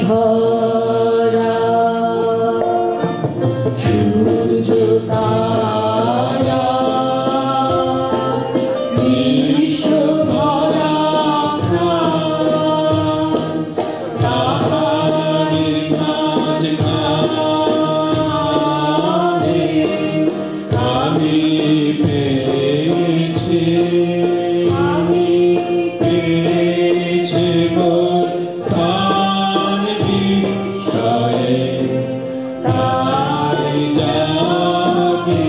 ভরা সূর্য তারা বিশ্ব ভরা তাহারি মাঝখানে আমি পেয়েছি মোর স্থান বিষয়ে তাই জাগে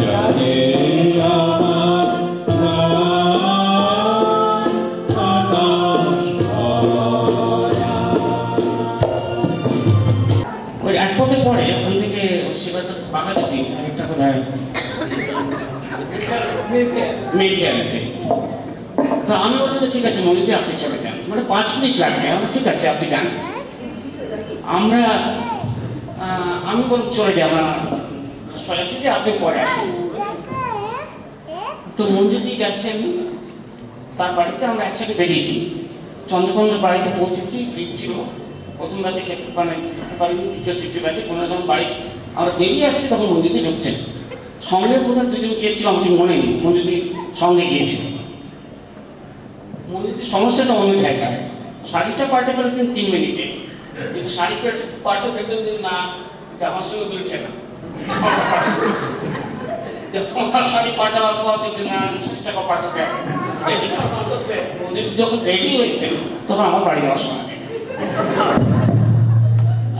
জাগে আমার প্রাণ আকাশ ভরা। ওই এক পথে পরে ওখান থেকে সেবার বাঁকা দিতি একটা কোথায় মেডিকেলতে। তো আমি বললাম ঠিক আছে মনিদি আপনি চলে যান, মানে 5 মিনিট লাগবে। আমার ঠিক আছে আপনি যান। আমি বললাম চলে যাব না, সরাসরি আপনি পরে আসুন। তো মঞ্জুদি যাচ্ছে, আমি তার বাড়িতে আমরা একসাথে বেরিয়েছি। চন্দ্রকোনার বাড়িতে পৌঁছেছি, ছিল প্রথম রাতে খেতে পারিনি, দ্বিতীয় রাতে কোনো রকম বাড়ি আমরা বেরিয়ে আসছি, তখন মঞ্জুদি ঢুকছেন। সঙ্গে বোধহয় দুজন গিয়েছিল, আমাকে মনে নেই, মঞ্জুদির সঙ্গে গিয়েছিল। মঞ্জুদির সমস্যাটা অন্য জায়গায়, শাড়িটা পাল্টে ফেলেছেন 3 মিনিটে, কিন্তু শাড়ি পাল্টে দেখবেন যে না, আমার সঙ্গে মিলছে না। শাড়ি পাল্টাবার পর দেখবেন না, 60 টাকা পাল্টাতে হবে। যখন রেডি হয়েছে তখন আমার বাড়ি যাওয়ার সময়।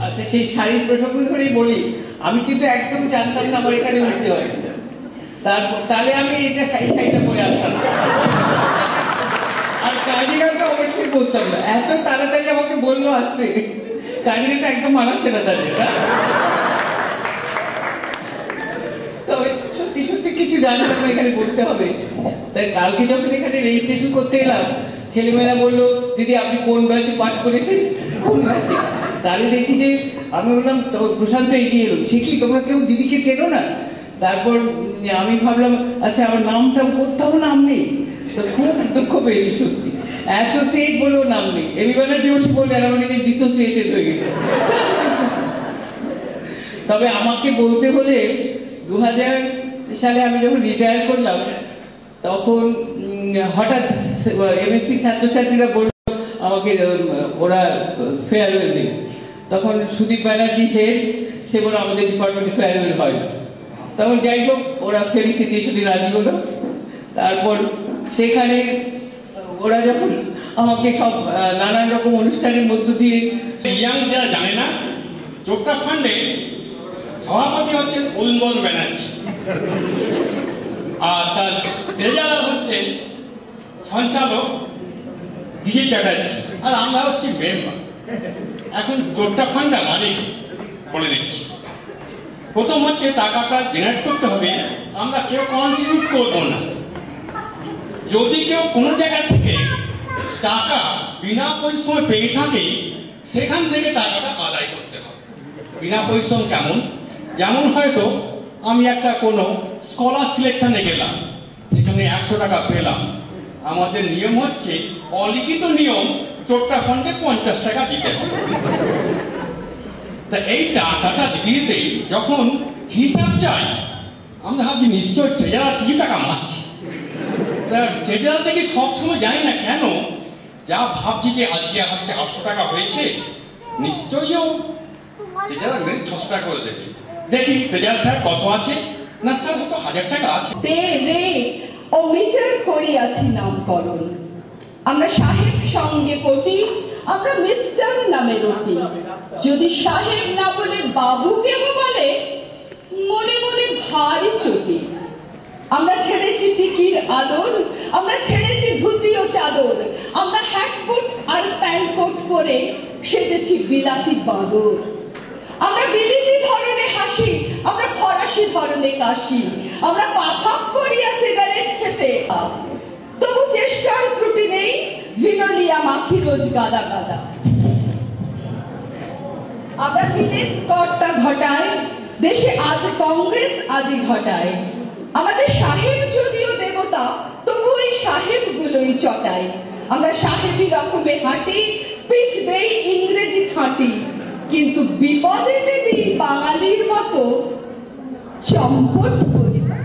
আচ্ছা, সেই শাড়ির প্রসঙ্গ ধরেই বলি, আমি কিন্তু একদম জানতাম না আমার এখানে হইতে হয়। তারপর তাহলে আমি এটা শাড়িটা পরে আসতাম, আর কার্ডিগানটা অবশ্যই বলতাম না। এত তাড়াতাড়ি আমাকে বললো আসতে, কার্ডিগানটা একদম মানাচ্ছে না তাদের। তবে সত্যি সত্যি কিছু জানতাম না এখানে বলতে হবে। তাই কালকে যখন এখানে রেজিস্ট্রেশন করতে এলাম, ছেলেমেয়েরা বললো দিদি আপনি কোন ব্যাচে পাস করেছেন, কোন ব্যাচে। তাহলে দেখি যে আমি বললাম প্রশান্ত এগিয়ে এলো, সে কি তোমরা কেউ দিদিকে চেনো না? তারপর আমি ভাবলাম আচ্ছা আমার নামটা কোথাও নাম নেই, তো খুব দুঃখ পেয়েছি সত্যি। অ্যাসোসিয়েট বলেও নাম নেই, এবি ব্যানার্জি বসে বললেন আমার নাকি ডিসোসিয়েটেড হয়ে গেছে। তবে আমাকে বলতে হলে 2000 সালে আমি যখন রিটায়ার করলাম, তখন হঠাৎ এমএসসি ছাত্রছাত্রীরা বলল আমাকে ওরা ফেয়ারওয়েল দেবে। তখন সুদীপ ব্যানার্জি হেড, সে বলে আমাদের ডিপার্টমেন্টে ফেয়ারওয়েল হয় না। তখন যাই হোক ওরা ফেলিসিটেশনে রাজি হলো। তারপর সেখানে ওরা যখন আমাকে সব নানান রকম অনুষ্ঠানের মধ্য দিয়ে, ইয়াং যারা জানে না, চোপড়া ফান্ডে সভাপতি হচ্ছেন উন্মল ব্যানার্জি, আর তার ট্রেজারার হচ্ছেন সঞ্চালক দিদি চ্যাটার্জি, আর আমরা হচ্ছি মেম্বার। এখন চোপড়া ফান্ডটা মানে বলে দিচ্ছি। প্রথম হচ্ছে টাকাটা জেনারেট করতে হবে, আমরা কেউ কন্ট্রিবিউট করবো না। যদি কেউ কোনো জায়গা থেকে টাকা বিনা পরিশ্রমে পেয়ে থাকে, সেখান থেকে টাকাটা আদায় করতে হবে। বিনা পরিশ্রম কেমন? যেমন হয়তো আমি একটা কোনো স্কলার সিলেকশনে গেলাম, সেখানে 100 টাকা পেলাম। আমাদের নিয়ম হচ্ছে, অলিখিত নিয়ম, চোপড়া ফান্ডে 50 টাকা দিতে হবে। তা এই টাকাটা দিতে যখন হিসাব চাই, আমরা ভাবছি নিশ্চয় ট্রেজারার কিছু টাকা মারছি। ট্রেজারার থেকে সবসময় জানি না কেন যা ভাবছি যে আজকে হচ্ছে 800 টাকা হয়েছে, নিশ্চয়ই ট্রেজারার মেরে 600 টাকা করে দেবে। দেখি ট্রেজারার স্যার কত আছে, না স্যার হয়তো 1000 টাকা আছে। ও মিটার করিয়াছি নামকরণ, আমরা সাহেব সঙ্গে কোটি, আমরা মিস্টার নামে রটি। যদি সাহেব না বলে বাবু কেহ বলে, মনে মনে ভারী চটি। আমরা ছেড়েছি টিকির আদর, আমরা ছেড়েছি ধুতি ও চাদর, আমরা হ্যাট কোট আর প্যান্ট কোট পরে সেজেছি বিলাতি বাদর। আমরা বিলিতি ধরনে হাসি, আমরা ফরাসি ধরনে কাশি, আমরা পাথক করিয়া সিগারেট খেতে, তবু চেষ্টার ত্রুটি নেই, ভিনোলিয়া মাখি রোজ গাদা গাদা। আমরা দিনের কর্তা ঘটায়, দেশে কংগ্রেস আদি ঘটায়। আমাদের সাহেব যদিও দেবতা, তবু এই সাহেবগুলোই চটাই। আমরা সাহেবী রকমে হাঁটি, স্পিচ দেই ইংরেজি খাঁটি, কিন্তু বিপদেতে দিই বাঙালির মতো চম্পট পরিবার।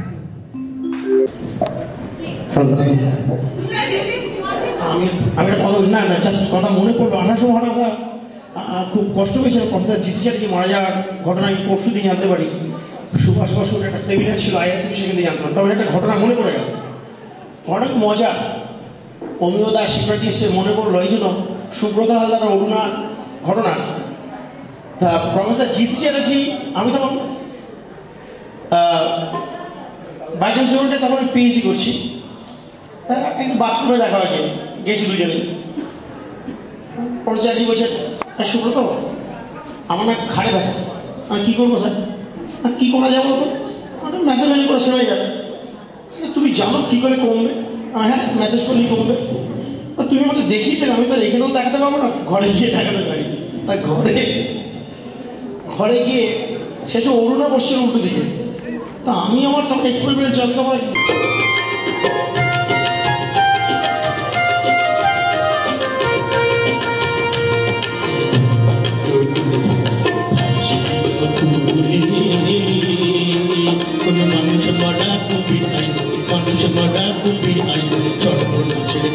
আমি একটা কথা না জাস্ট কথা মনে পড়লো, আসার সময় হঠাৎ খুব কষ্ট হয়েছিল। প্রফেসর জিসি চ্যাটার্জি মারা যাওয়ার ঘটনা আমি পরশু দিন জানতে পারি। সুভাষ বসুর একটা সেমিনার ছিল আইএসএফ, সেখান থেকে জানতে পারি। তবে একটা ঘটনা মনে পড়ে গেল, অনেক মজা। অমিয় দাস শিক্ষার্থী এসে মনে পড়লো এই জন্য সুব্রত হালদার অরুণার ঘটনা। তা প্রফেসর জিসি চ্যাটার্জি, আমি তখন বাইচান্স স্টুডেন্টে তখন পিএইচডি করছি। একটু বাথরুমে দেখা হয়েছে, গেছি দুজনে। প্রফেসর চ্যাটার্জি বলছেন, সুব্রত আমার না ঘাড়ে ব্যথা, আমি কী করবো স্যার? কী করা যাবে তো? মেসেজ করে সেরে যাবে। তুমি জানো কী করে কমবে? হ্যাঁ, মেসেজ করলেই কমবে। তুমি আমাকে দেখিয়ে দেবে, আমি তো এখানেও দেখাতে পারবো না, ঘরে গিয়ে দেখাতে পারি। তা ঘরে গিয়ে শেষে অরুণা বসছে উল্টো দিকে। তা আমি আমার তখন এক্সপেরিমেন্ট চলতে আমার মানুষ মরা কুপির আইন, মানুষ মরা কুপির আইন, চরম নাচের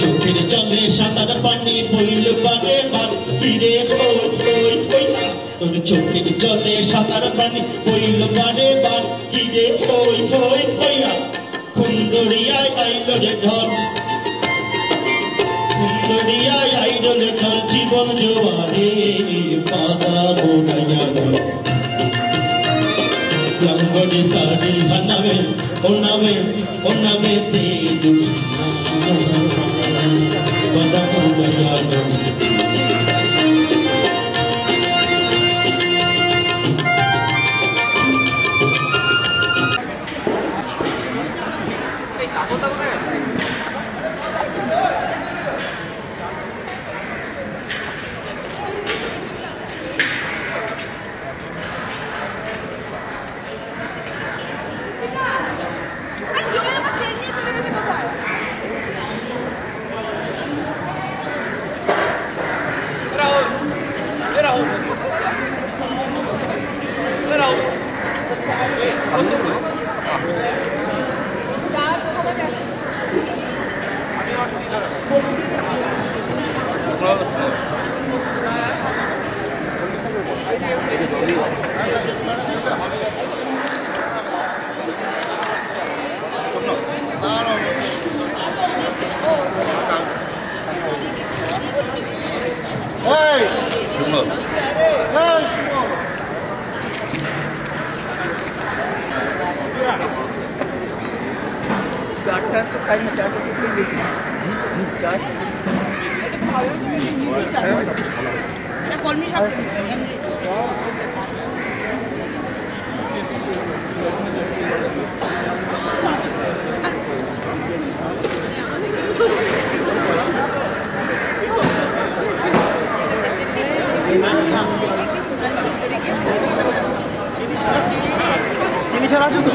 চোখের জলে সাঁতার পানি বইল বারে বার, ফিরে হই হই হই। তোর চোখের জলে সাঁতার পানি বইল বারে বার, ফিরে হই হই হইয়া। খুন্দরিয়ায় আইল রে ঢল, খুন্দরিয়ায় আইল রে ঢল, জীবন জোয়ারে পাদা বোনাইয়া ঢল। লঙ্গরে সারি বানাবে ওনাবে ওনাবে তে দুনিয়া পাদা বোনাইয়া ঢল। চিনি ছাড়া আছে তো?